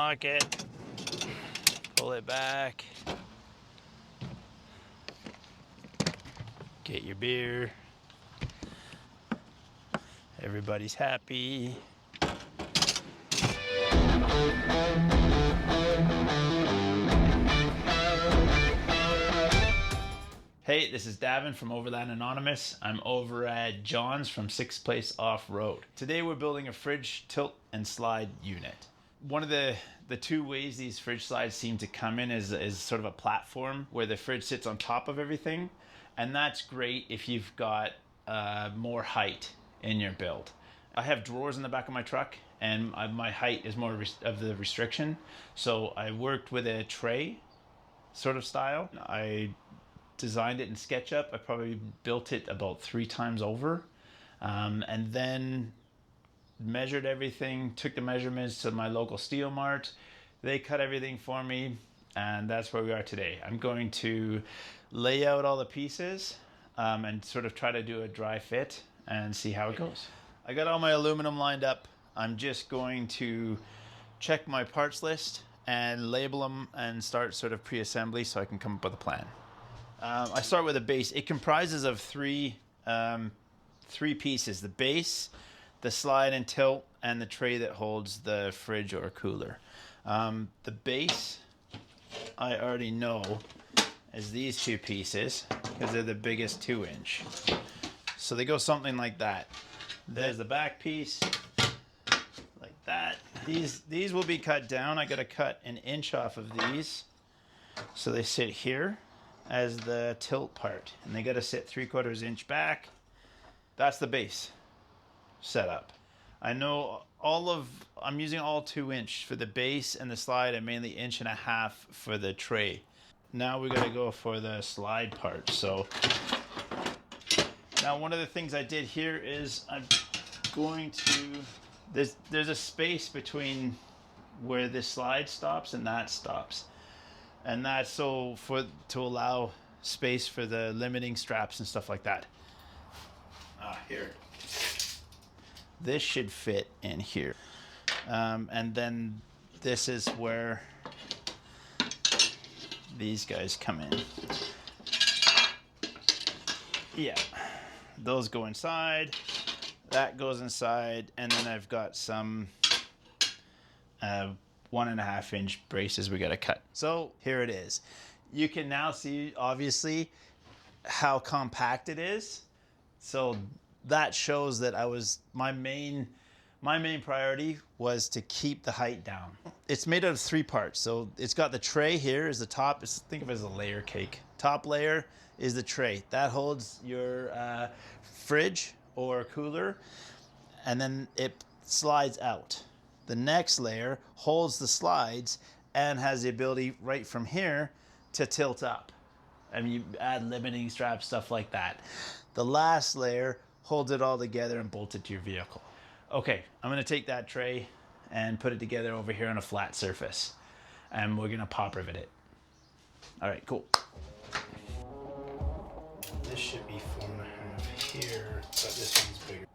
Lock it, pull it back, get your beer. Everybody's happy. Hey, this is Davin from Overland Anonymous. I'm over at John's from Sixth Place Off-Road. Today we're building a fridge tilt and slide unit. One of the two ways these fridge slides seem to come in is sort of a platform where the fridge sits on top of everything. And that's great if you've got more height in your build. I have drawers in the back of my truck and my height is more of the restriction. So I worked with a tray sort of style. I designed it in SketchUp. I probably built it about 3 times over, and then measured everything, took the measurements to my local steel mart. They cut everything for me, and that's where we are today. I'm going to lay out all the pieces and sort of try to do a dry fit and see how it goes. I got all my aluminum lined up. I'm just going to check my parts list and label them and start sort of pre-assembly so I can come up with a plan. I start with a base. It comprises of three pieces: the base, the slide and tilt, and the tray that holds the fridge or cooler. The base, I already know, is these 2 pieces because they're the biggest 2-inch. So they go something like that. There's the back piece, like that. These will be cut down. I got to cut 1 inch off of these, so they sit here as the tilt part, and they got to sit 3/4 inch back. That's the base setup. I know I'm using all 2-inch for the base and the slide, and mainly 1.5 inch for the tray. Now we got to go for the slide part. So now one of the things I did here is I'm going to, there's a space between where this slide stops and that stops. And that's so to allow space for the limiting straps and stuff like that. Here. This should fit in here. And then this is where these guys come in. Yeah. Those go inside. That goes inside. And then I've got some 1.5 inch braces we got to cut. So here it is. You can now see obviously how compact it is. So that shows that my main priority was to keep the height down. It's made out of 3 parts. So it's got the tray here is the top. Think of it as a layer cake. Top layer is the tray. That holds your fridge or cooler, and then it slides out. The next layer holds the slides and has the ability right from here to tilt up. I mean, you add limiting straps, stuff like that. The last layer holds it all together and bolts it to your vehicle. Okay, I'm gonna take that tray and put it together over here on a flat surface, and we're gonna pop rivet it. All right, cool. This should be 4.5 here, but this one's bigger.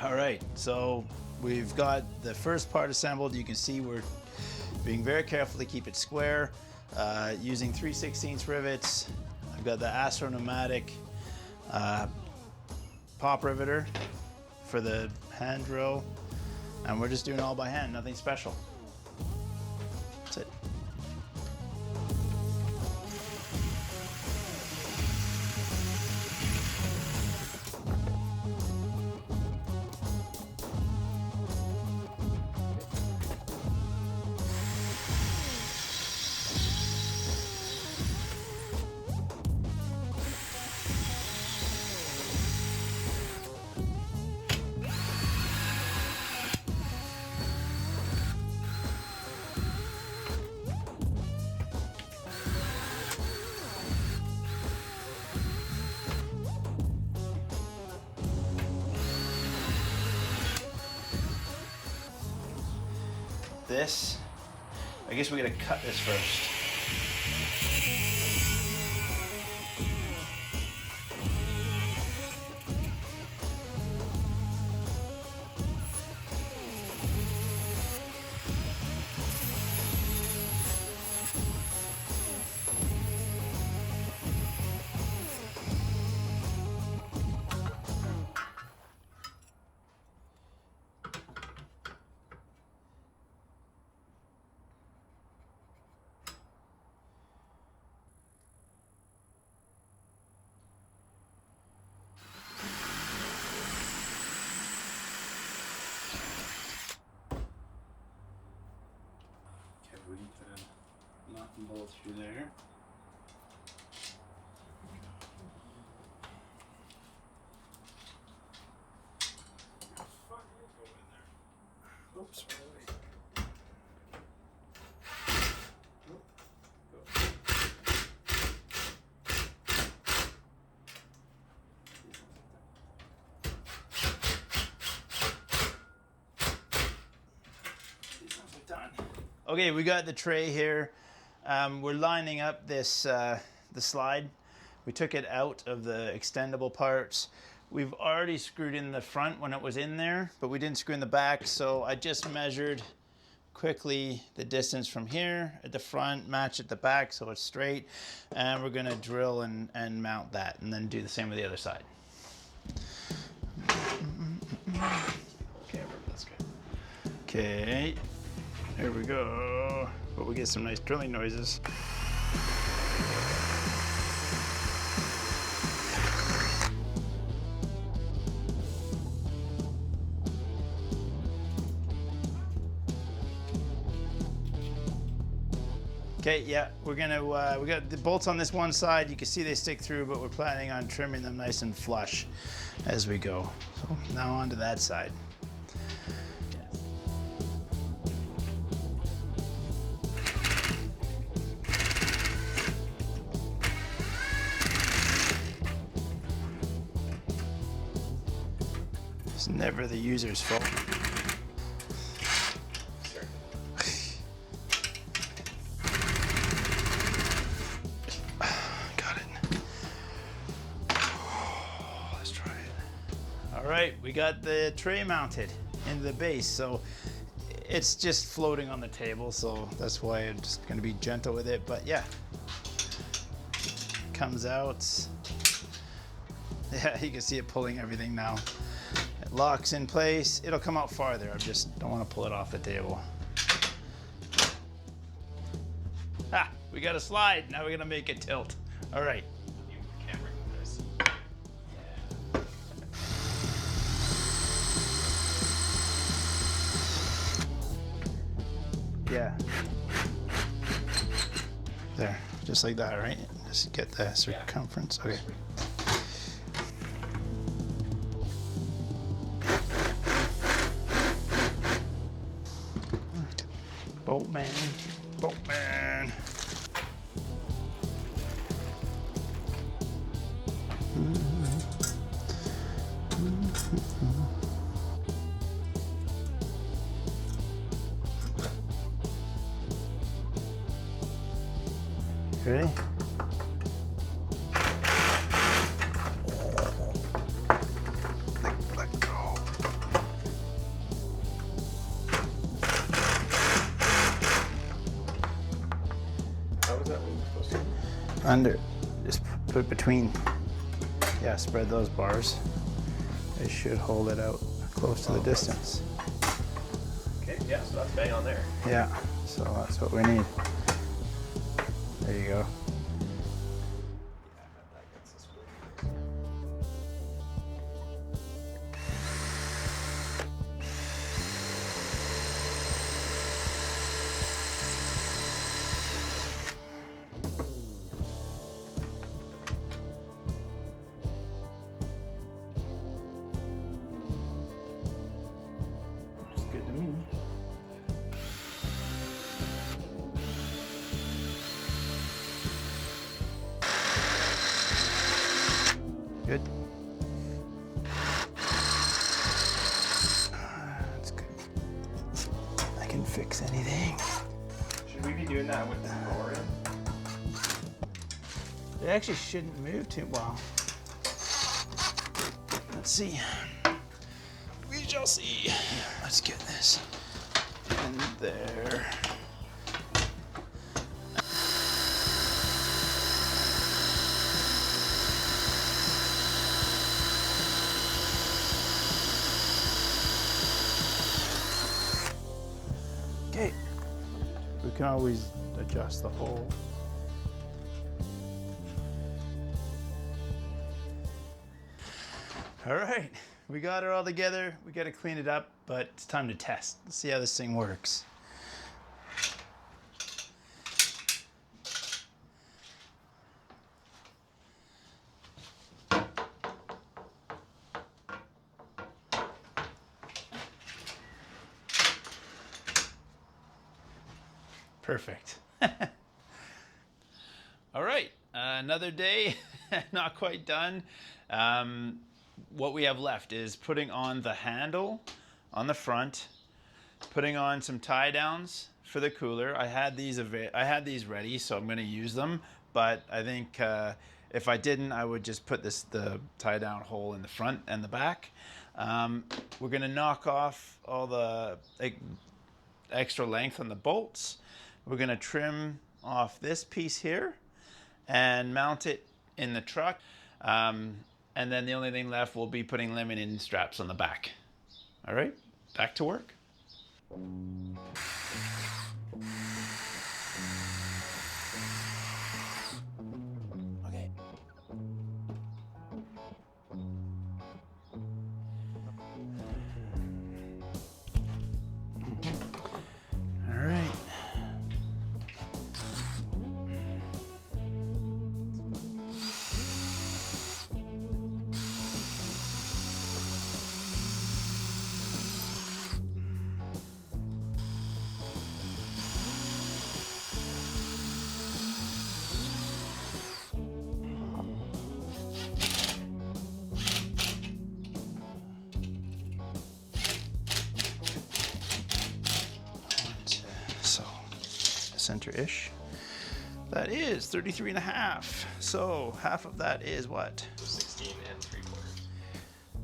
All right, so we've got the first part assembled. You can see we're being very careful to keep it square, using 3/16 rivets. I've got the Astro-Pneumatic pop riveter for the hand drill, and we're just doing it all by hand, nothing special. That's it. this. I guess we gotta cut this first. We can put a nut and bolt through there. Oops, okay, we got the tray here. We're lining up this the slide. We took it out of the extendable parts. We've already screwed in the front when it was in there, but we didn't screw in the back, so I just measured quickly the distance from here at the front, match at the back so it's straight, and we're gonna drill and mount that, and then do the same with the other side. Okay, that's good. Okay. There we go. But we get some nice drilling noises. Okay, yeah, we're gonna, we got the bolts on this one side. You can see they stick through, but we're planning on trimming them nice and flush as we go. So now on to that side. It's never the user's fault. Got it. Let's try it. All right, we got the tray mounted into the base, so it's just floating on the table, so that's why I'm just gonna be gentle with it, but yeah. Comes out. Yeah, you can see it pulling everything now. It locks in place. It'll come out farther. I just don't want to pull it off the table. Ha! We got a slide. Now we're gonna make it tilt. All right. You can't remove this. Yeah. There, just like that, right? Just get the circumference. Okay. Boltman, Boltman. Ready? Let go. How was that one supposed to? Under, just put it between. Yeah, spread those bars. It should hold it out close to the distance. Okay, yeah, so that's bang on there. Yeah, so that's what we need. There you go. Looks good to me. Good. That's good. I can fix anything. Should we be doing that with the door in? It actually shouldn't move too well. Let's see. We shall see. Let's get this in there. Okay, we can always adjust the hole. All right, we got it all together. We got to clean it up, but it's time to test. Let's see how this thing works. Perfect. All right, another day, not quite done. What we have left is putting on the handle on the front, putting on some tie downs for the cooler. I had these ready, so I'm going to use them. But I think if I didn't, I would just put the tie down hole in the front and the back. We're going to knock off all the extra length on the bolts. We're going to trim off this piece here and mount it in the truck. And then the only thing left will be putting limiting straps on the back. All right, back to work. Okay. All right. So, center-ish. That is 33 and a half. So half of that is what? 16 and 3/4.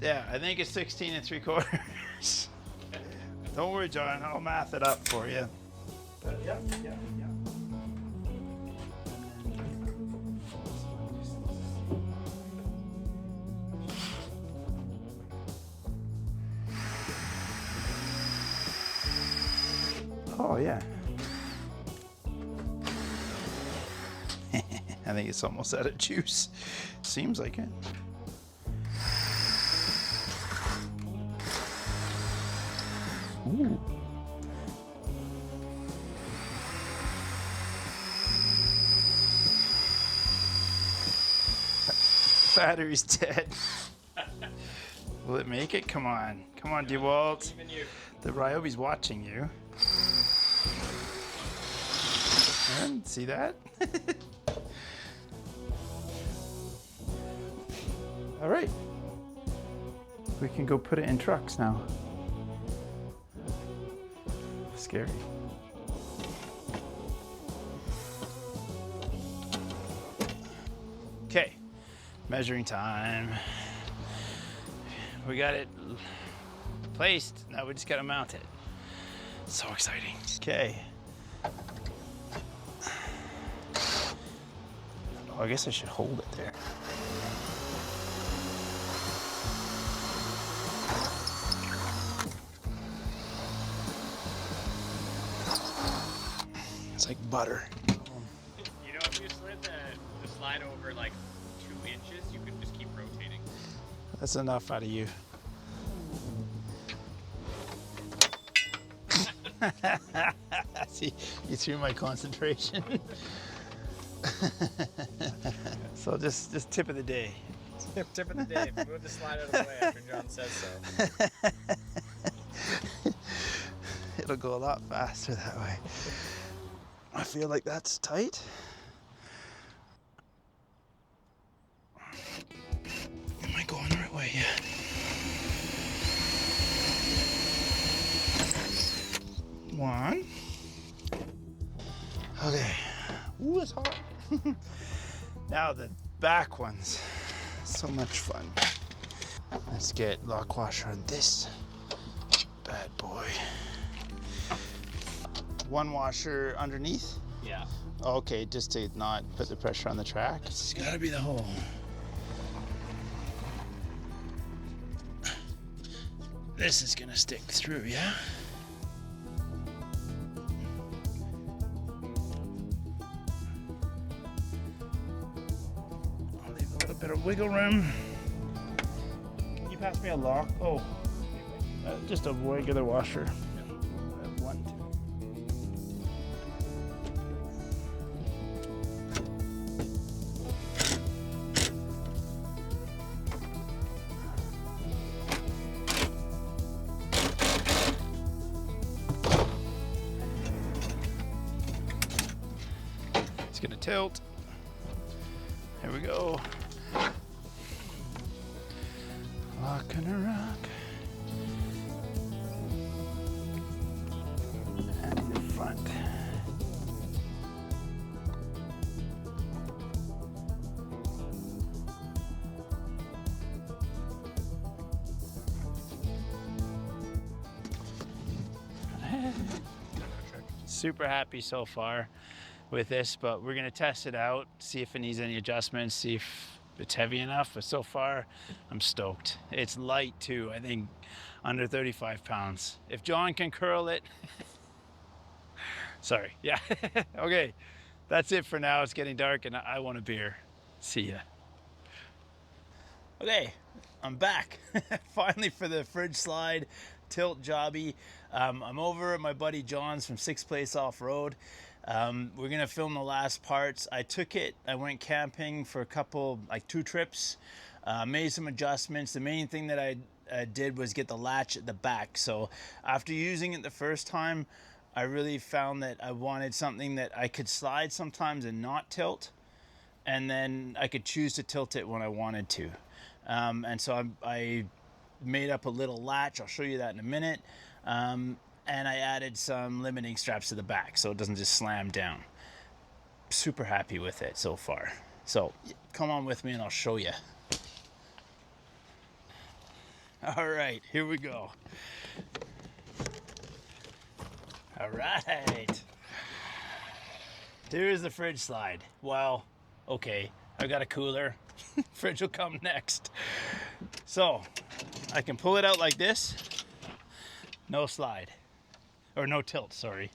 Yeah, I think it's 16 and 3/4. Don't worry, John. I'll math it up for you. But yep. Oh yeah. I think it's almost out of juice. Seems like it. Ooh. Battery's dead. Will it make it? Come on. Come on, DeWalt. Even you. The Ryobi's watching you. And see that? All right. We can go put it in trucks now. Scary. Okay, measuring time. We got it placed. Now we just gotta mount it. So exciting. Okay. Oh, I guess I should hold it there. It's like butter. You know, if you slid the slide over like 2 inches, you could just keep rotating. That's enough out of you. See, you threw my concentration. So just tip of the day. Tip of the day. Move the slide out of the way after John says so. It'll go a lot faster that way. I feel like that's tight. Am I going the right way? Yeah. One. Okay. Ooh, it's hot. Now the back ones. So much fun. Let's get lock washer on this bad boy. One washer underneath? Yeah. Okay, just to not put the pressure on the track. It's gotta be the hole. This is gonna stick through, yeah? I'll leave a little bit of wiggle room. Can you pass me a lock? Oh, just a regular washer. One, two. It's gonna tilt. Here we go. Locking her rock. And the front. Super happy so far with this, but we're gonna test it out, see if it needs any adjustments, see if it's heavy enough. But so far, I'm stoked. It's light too, I think under 35 pounds. If John can curl it, sorry, yeah. Okay, that's it for now. It's getting dark and I want a beer. See ya. Okay, I'm back. Finally for the fridge slide tilt jobby. I'm over at my buddy John's from Sixth Place Off-Road. We're gonna film the last parts. I went camping for a couple, like 2 trips, made some adjustments. The main thing that I did was get the latch at the back. So after using it the first time, I really found that I wanted something that I could slide sometimes and not tilt, and then I could choose to tilt it when I wanted to. And so I made up a little latch. I'll show you that in a minute. And I added some limiting straps to the back so it doesn't just slam down. Super happy with it so far. So come on with me and I'll show you. All right, here we go. All right. Here's the fridge slide. Well, okay, I got a cooler. Fridge will come next. So I can pull it out like this. No slide. Or no tilt, sorry.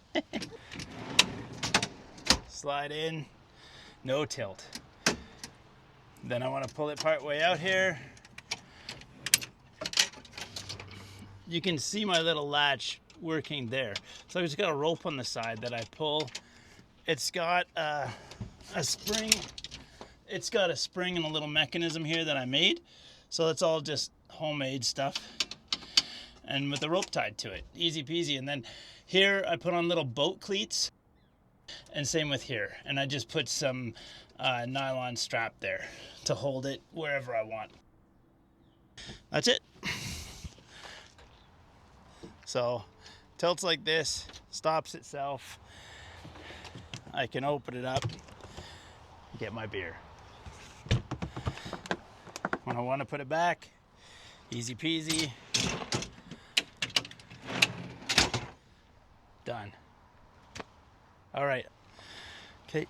Slide in, no tilt. Then I want to pull it part way out here. You can see my little latch working there. So I just got a rope on the side that I pull. It's got a spring. It's got a spring and a little mechanism here that I made. So it's all just homemade stuff. And with the rope tied to it, easy peasy. And then here I put on little boat cleats, and same with here. And I just put some nylon strap there to hold it wherever I want. That's it. So tilts like this, stops itself. I can open it up, get my beer. When I want to put it back, easy peasy. Done. All right. Okay.